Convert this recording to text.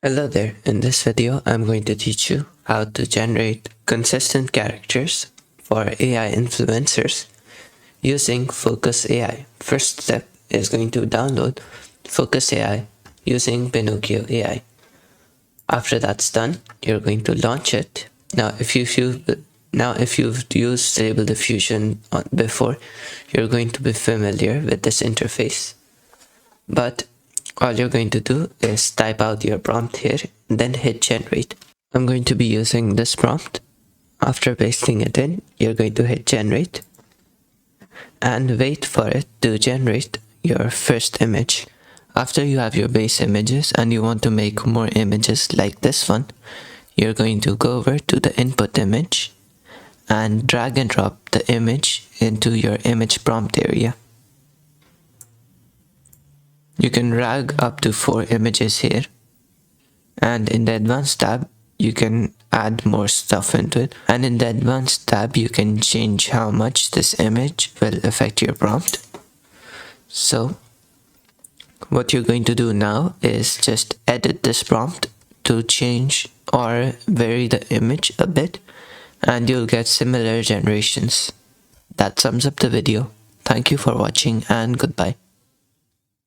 Hello there, in this video I'm going to teach you how to generate consistent characters for AI influencers using Fooocus AI. First step is going to download Fooocus AI using Pinocchio AI. After that's done, you're going to launch it. Now if you've used Stable Diffusion before, you're going to be familiar with this interface. But all you're going to do is type out your prompt here and then hit generate. I'm going to be using this prompt. After pasting it in, you're going to hit generate and wait for it to generate your first image. After you have your base images and you want to make more images like this one, you're going to go over to the input image and drag and drop the image into your image prompt area. You can drag up to 4 images here, and in the advanced tab you can add more stuff into it, and in the advanced tab you can change how much this image will affect your prompt. So what you're going to do now is just edit this prompt to change or vary the image a bit, and you'll get similar generations. That sums up the video. Thank you for watching and goodbye.